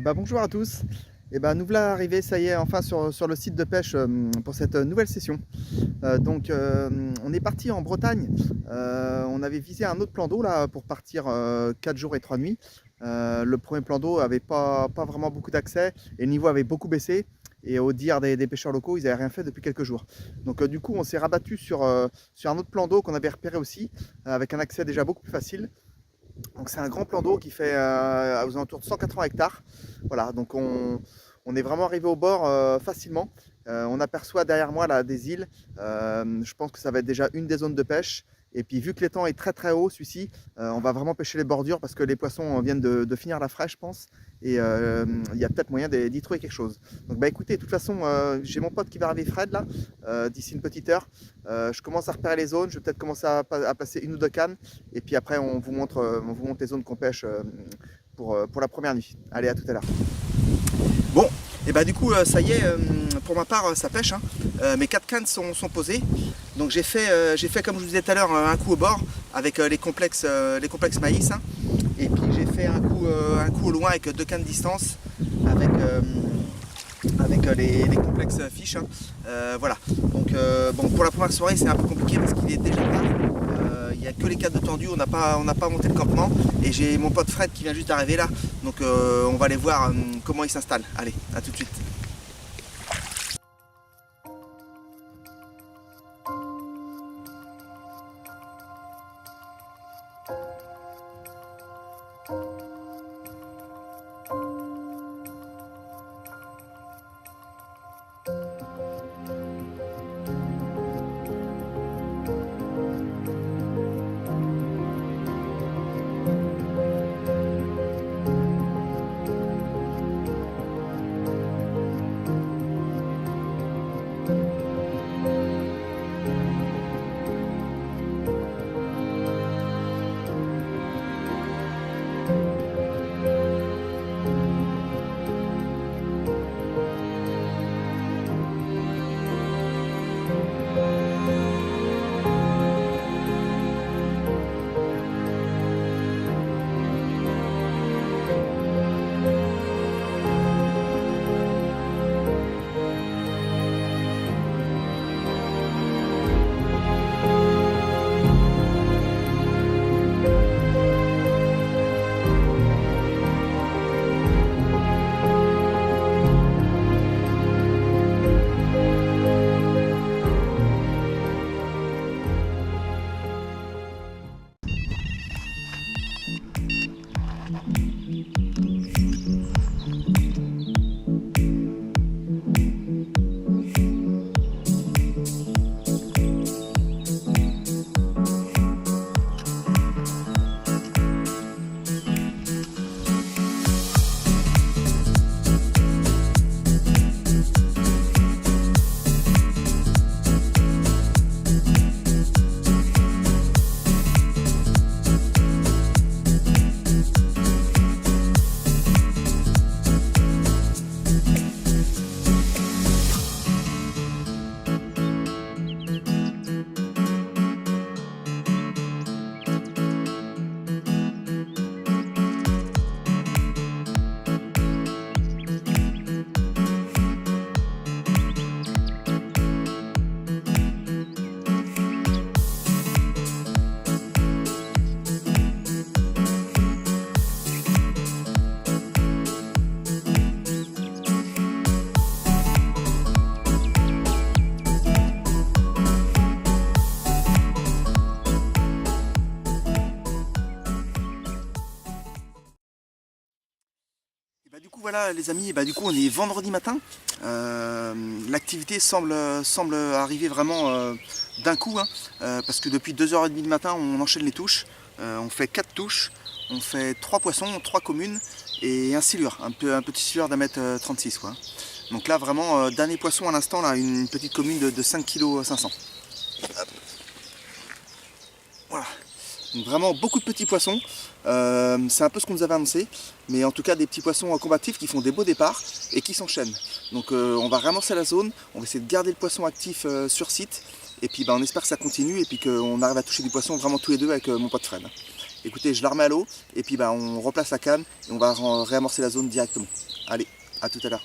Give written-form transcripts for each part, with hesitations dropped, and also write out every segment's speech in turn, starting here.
Bonjour à tous. Nous voilà arrivés, ça y est, enfin sur le site de pêche pour cette nouvelle session. On est parti en Bretagne. On avait visé un autre plan d'eau là pour partir 4 jours et 3 nuits. Le premier plan d'eau avait pas vraiment beaucoup d'accès et le niveau avait beaucoup baissé. Et au dire des pêcheurs locaux, ils n'avaient rien fait depuis quelques jours. Du coup, on s'est rabattu sur un autre plan d'eau qu'on avait repéré aussi, avec un accès déjà beaucoup plus facile. Donc c'est un grand plan d'eau qui fait aux alentours de 180 hectares. Voilà, donc on est vraiment arrivé au bord facilement. On aperçoit derrière moi là, des îles. Je pense que ça va être déjà une des zones de pêche. Et puis vu que l'étang est très très haut, celui-ci, on va vraiment pêcher les bordures parce que les poissons viennent de finir la fraîche, je pense. Et il y a peut-être moyen d'y trouver quelque chose. Donc écoutez, de toute façon, j'ai mon pote qui va arriver, Fred, là, d'ici une petite heure. Je commence à repérer les zones, je vais peut-être commencer à passer une ou deux cannes. Et puis après, on vous montre les zones qu'on pêche pour la première nuit. Allez, à tout à l'heure. Bon, et du coup, ça y est, pour ma part, ça pêche. Mes 4 cannes sont posées. Donc j'ai fait, comme je vous disais tout à l'heure, un coup au bord avec les complexes maïs. Et puis j'ai fait un coup au loin avec 2 cannes de distance avec les complexes fiches. Voilà. Donc bon, pour la première soirée, c'est un peu compliqué parce qu'il est déjà tard. Il n'y a que les cadres de tendu, on n'a pas monté le campement. Et j'ai mon pote Fred qui vient juste d'arriver là. Donc on va aller voir comment il s'installe. Allez, à tout de suite. Du coup voilà les amis, du coup on est vendredi matin. L'activité semble arriver vraiment d'un coup, parce que depuis 2h30 du matin on enchaîne les touches. On fait 4 touches, on fait 3 poissons, 3 communes et un silure, un petit silure d'un mètre 36 quoi. Donc là vraiment dernier poisson à l'instant, là une petite commune de 5 kg 500. Voilà. Donc vraiment beaucoup de petits poissons, c'est un peu ce qu'on nous avait annoncé, mais en tout cas des petits poissons combatifs qui font des beaux départs et qui s'enchaînent. Donc on va ramasser la zone, on va essayer de garder le poisson actif sur site, et puis on espère que ça continue et puis qu'on arrive à toucher du poisson vraiment tous les deux avec mon pote Fred. Écoutez, je la remets à l'eau et puis bah, on replace la canne et on va réamorcer la zone directement. Allez, à tout à l'heure.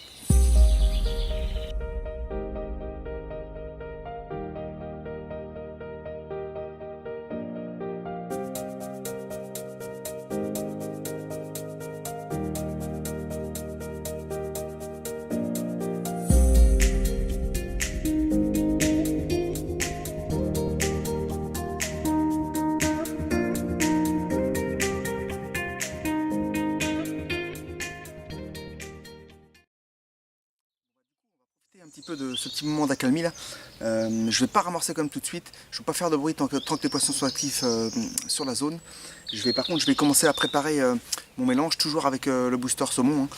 Un petit peu de ce petit moment d'accalmie là. Je vais pas ramorcer comme tout de suite, je ne vais pas faire de bruit tant que les poissons sont actifs sur la zone. Par contre je vais commencer à préparer mon mélange toujours avec le booster saumon. Hein.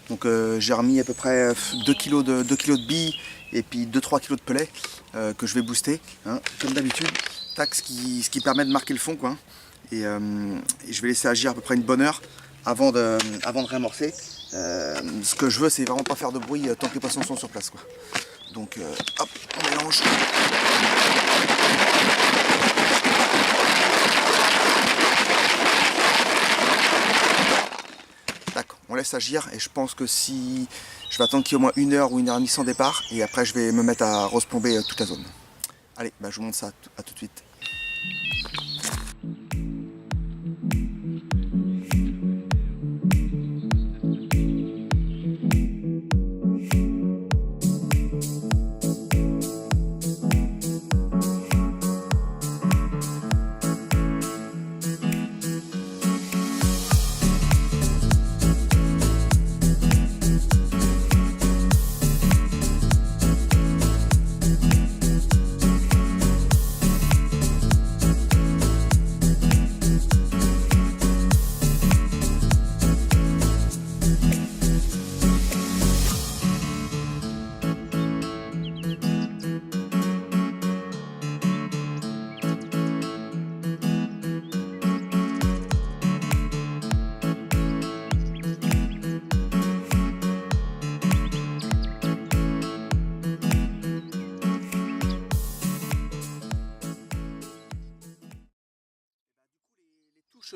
Donc j'ai remis à peu près 2 kg de billes et puis 2-3 kg de pelets que je vais booster, hein, comme d'habitude. Tac, ce qui permet de marquer le fond quoi. Et je vais laisser agir à peu près une bonne heure avant de réamorcer. Ce que je veux, c'est vraiment pas faire de bruit tant que les poissons sont sur place quoi. Donc hop, on mélange. D'accord, on laisse agir et je pense que si je vais attendre qu'il y ait au moins 1 heure ou 1 heure et demie sans départ et après je vais me mettre à replomber toute la zone. Allez, bah, je vous montre ça à tout de suite.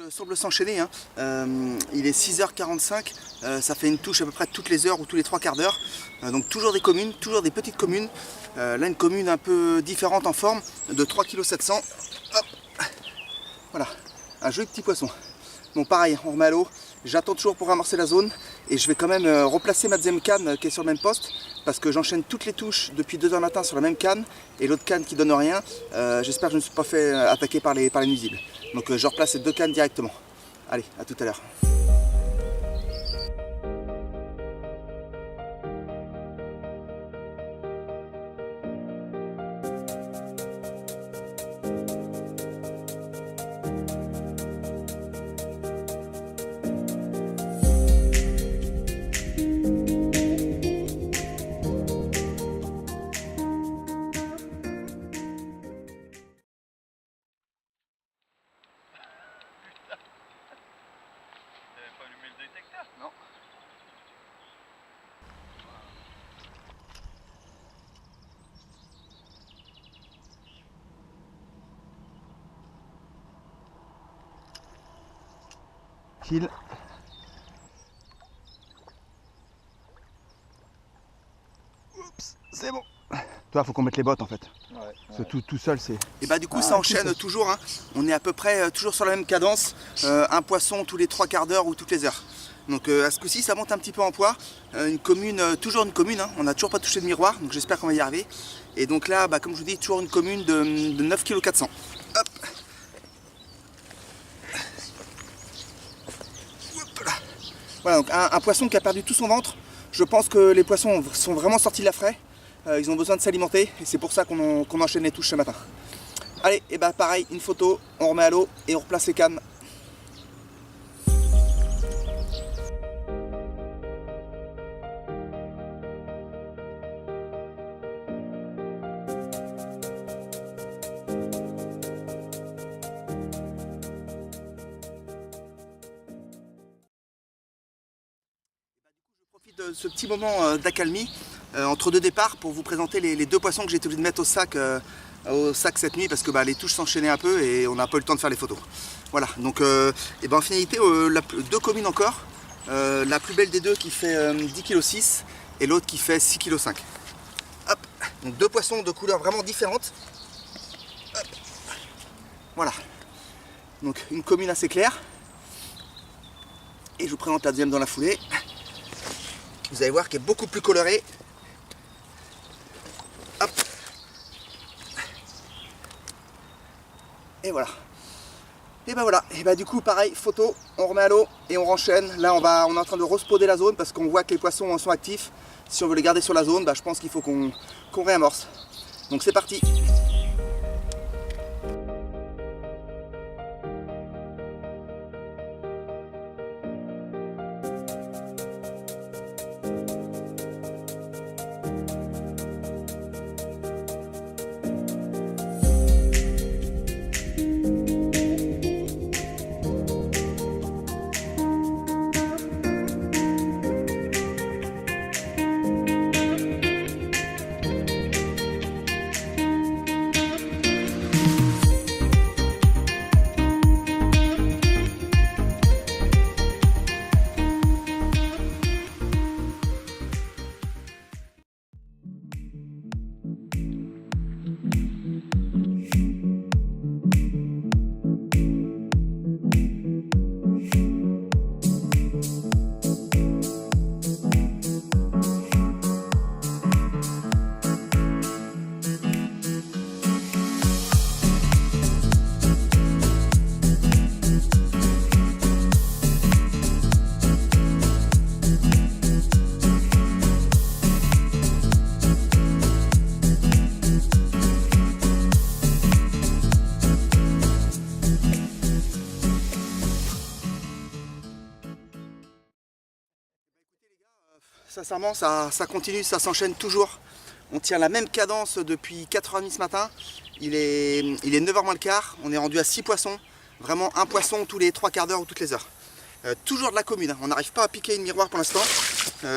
Semble s'enchaîner, hein. Il est 6h45, ça fait une touche à peu près toutes les heures ou tous les 3 quarts d'heure. Donc toujours des communes, toujours des petites communes. Là une commune un peu différente en forme, de 3,7 kg. Hop, voilà, un joli petit poisson. Bon pareil, on remet à l'eau, j'attends toujours pour ramorcer la zone. Et je vais quand même replacer ma deuxième canne qui est sur le même poste. Parce que j'enchaîne toutes les touches depuis 2h du matin sur la même canne. Et l'autre canne qui donne rien, j'espère que je ne me suis pas fait attaquer par les nuisibles. Donc je replace ces 2 cannes directement. Allez, à tout à l'heure. Non. Kill. Oups, c'est bon. Toi, faut qu'on mette les bottes en fait. Ouais. Tout seul, c'est. Et bah du coup, ça enchaîne toujours. Hein. On est à peu près toujours sur la même cadence. Un poisson tous les 3 quarts d'heure ou toutes les heures. Donc à ce coup-ci, ça monte un petit peu en poids. Une commune, toujours une commune. Hein. On n'a toujours pas touché de miroir, donc j'espère qu'on va y arriver. Et donc là, bah, comme je vous dis, toujours une commune de 9,4 kg. Hop. Hop là. Voilà, donc un poisson qui a perdu tout son ventre. Je pense que les poissons sont vraiment sortis de la fraie. Ils ont besoin de s'alimenter et c'est pour ça qu'on enchaîne les touches ce matin. Allez, et bah pareil, une photo, on remet à l'eau et on replace les cannes. Je profite de ce petit moment d'accalmie entre deux départs pour vous présenter les 2 poissons que j'ai été obligé de mettre au sac au sac cette nuit parce que les touches s'enchaînaient un peu et on n'a pas eu le temps de faire les photos. Voilà, donc en finalité, deux communes encore. La plus belle des deux qui fait 10,6 kg et l'autre qui fait 6,5 kg. Hop, donc deux poissons de couleurs vraiment différentes. Hop. Voilà, donc une commune assez claire. Et je vous présente la deuxième dans la foulée. Vous allez voir qu'elle est beaucoup plus colorée. Hop. Et voilà. Et voilà. Et du coup pareil, photo, on remet à l'eau et on renchaîne. Là on est en train de respoder la zone parce qu'on voit que les poissons sont actifs. Si on veut les garder sur la zone, je pense qu'il faut qu'on réamorce. Donc c'est parti. Sincèrement, ça continue, ça s'enchaîne toujours. On tient la même cadence depuis 4h30 ce matin. Il est 9h moins le quart. On est rendu à 6 poissons. Vraiment un poisson tous les 3 quarts d'heure ou toutes les heures. Toujours de la commune. On n'arrive pas à piquer une miroir pour l'instant.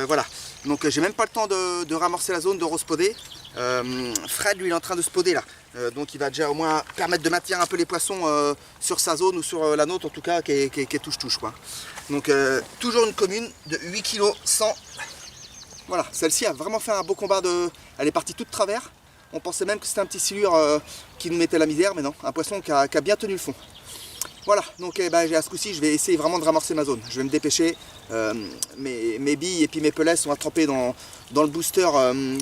Voilà. Donc j'ai même pas le temps de ramorcer la zone, de respoder. Fred, lui, il est en train de spoder là. Donc il va déjà au moins permettre de maintenir un peu les poissons sur sa zone ou sur la nôtre en tout cas, qui est touche-touche quoi. Donc toujours une commune de 8,1 kg. Voilà, celle-ci a vraiment fait un beau combat Elle est partie toute travers. On pensait même que c'était un petit silure qui nous mettait la misère, mais non, un poisson qui a bien tenu le fond. Voilà, donc à ce coup-ci, je vais essayer vraiment de ramorcer ma zone. Je vais me dépêcher. Mes billes et puis mes pellets sont attrapés dans le booster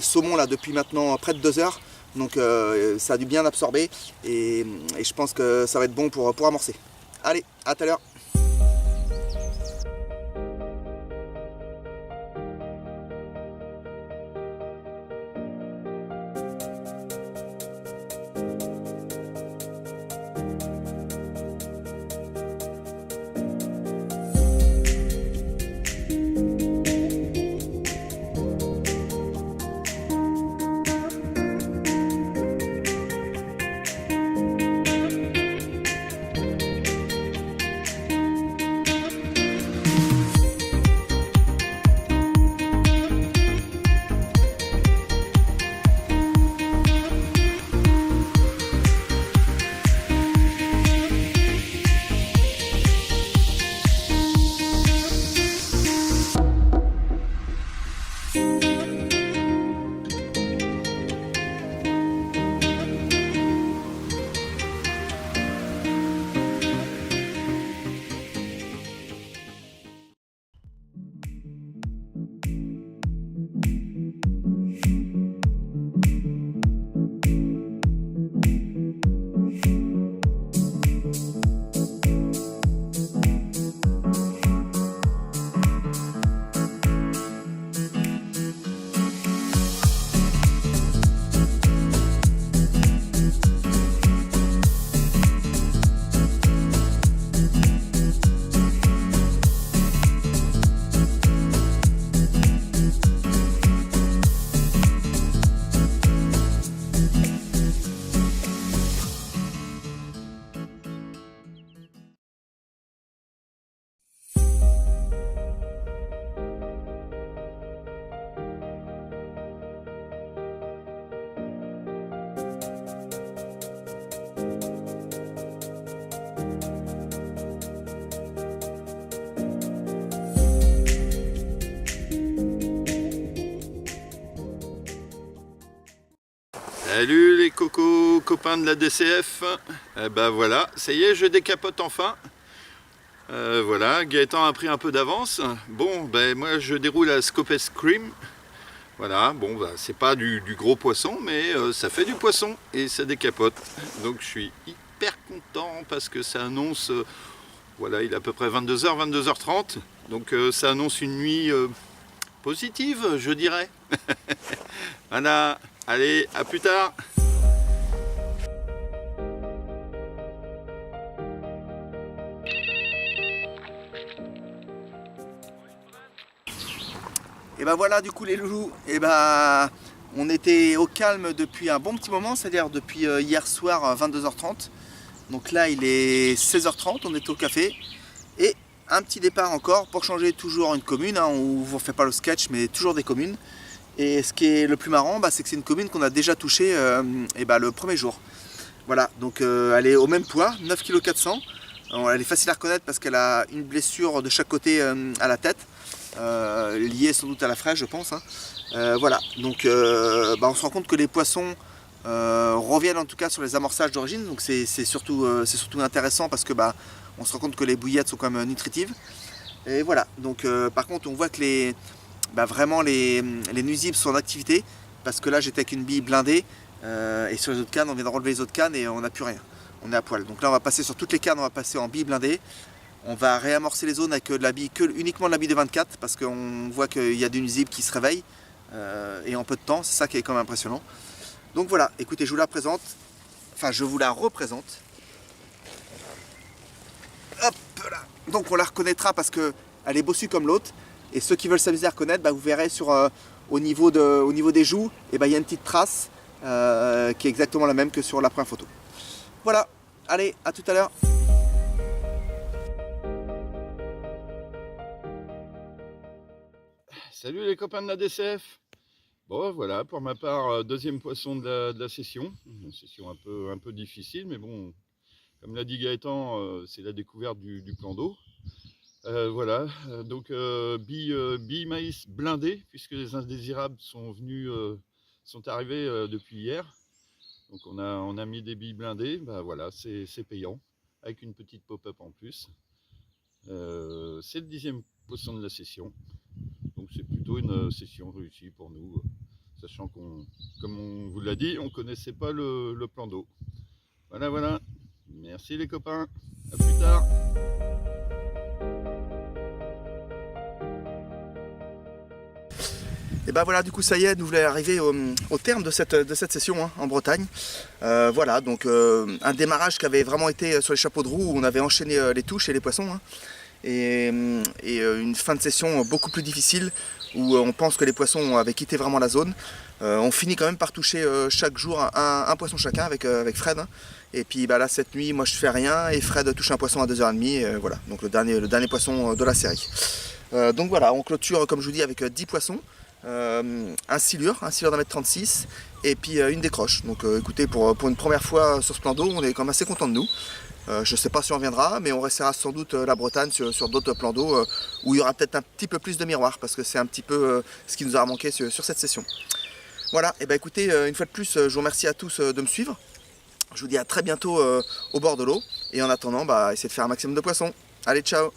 saumon là depuis maintenant près de 2 heures. Donc ça a dû bien absorber et je pense que ça va être bon pour amorcer. Allez, à tout à l'heure. Salut les copains de la DCF. Eh ben voilà, ça y est, je décapote enfin. Voilà, Gaëtan a pris un peu d'avance. Bon, ben moi je déroule la Scopes Cream. Voilà, bon, bah, c'est pas du gros poisson, mais ça fait du poisson et ça décapote. Donc je suis hyper content parce que ça annonce, voilà, il est à peu près 22h, 22h30. Donc ça annonce une nuit positive, je dirais. Voilà, allez, à plus tard. Et ben voilà, du coup les loulous, et ben on était au calme depuis un bon petit moment, c'est-à-dire depuis hier soir 22h30. Donc là il est 16h30, on est au café. Et un petit départ encore pour changer, toujours une commune, hein, on ne vous refait pas le sketch, mais toujours des communes. Et ce qui est le plus marrant, c'est que c'est une commune qu'on a déjà touchée le premier jour. Voilà, donc elle est au même poids, 9,4 kg. Elle est facile à reconnaître parce qu'elle a une blessure de chaque côté à la tête. Lié sans doute à la fraîche, je pense, hein. Voilà, donc on se rend compte que les poissons reviennent en tout cas sur les amorçages d'origine, donc c'est surtout intéressant parce que on se rend compte que les bouillettes sont quand même nutritives. Et voilà, donc par contre on voit que vraiment les nuisibles sont en activité, parce que là j'étais avec une bille blindée et sur les autres cannes on vient de relever les autres cannes et on n'a plus rien, on est à poil. Donc là on va passer sur toutes les cannes, on va passer en bille blindée. On va réamorcer les zones avec uniquement de la bille de 24 parce qu'on voit qu'il y a des nuisibles qui se réveillent et en peu de temps, c'est ça qui est quand même impressionnant. Donc voilà, écoutez, je vous la présente, enfin je vous la représente. Hop là. Donc on la reconnaîtra parce qu'elle est bossue comme l'autre, et ceux qui veulent s'amuser à reconnaître, vous verrez au niveau des joues, il y a une petite trace qui est exactement la même que sur la première photo. Voilà, allez, à tout à l'heure. Salut les copains de la DCF. Bon voilà, pour ma part, deuxième poisson de la session. Une session un peu difficile, mais bon, comme l'a dit Gaëtan, c'est la découverte du plan d'eau. Voilà, donc bille maïs blindée, puisque les indésirables sont arrivés depuis hier. Donc on a mis des billes blindées, voilà, c'est payant, avec une petite pop-up en plus. C'est le 10e poisson de la session. Donc c'est plutôt une session réussie pour nous, sachant comme on vous l'a dit, on ne connaissait pas le plan d'eau. Voilà. Merci les copains, à plus tard. Et voilà, du coup ça y est, nous voulons arriver au terme de cette session, hein, en Bretagne. Voilà, donc un démarrage qui avait vraiment été sur les chapeaux de roue, où on avait enchaîné les touches et les poissons, hein. Et une fin de session beaucoup plus difficile, où on pense que les poissons avaient quitté vraiment la zone. On finit quand même par toucher chaque jour un poisson chacun avec Fred, hein. Et puis là cette nuit, moi je fais rien et Fred touche un poisson à 2h30, voilà, donc le dernier poisson de la série. Donc voilà, on clôture comme je vous dis avec 10 poissons, un silure d'1,36 m et puis une décroche. Donc écoutez, pour une première fois sur ce plan d'eau, on est quand même assez content de nous. Je ne sais pas si on reviendra, mais on restera sans doute la Bretagne sur d'autres plans d'eau où il y aura peut-être un petit peu plus de miroirs, parce que c'est un petit peu ce qui nous a manqué sur cette session. Voilà, et écoutez, une fois de plus, je vous remercie à tous de me suivre. Je vous dis à très bientôt au bord de l'eau, et en attendant, essayez de faire un maximum de poissons. Allez, ciao!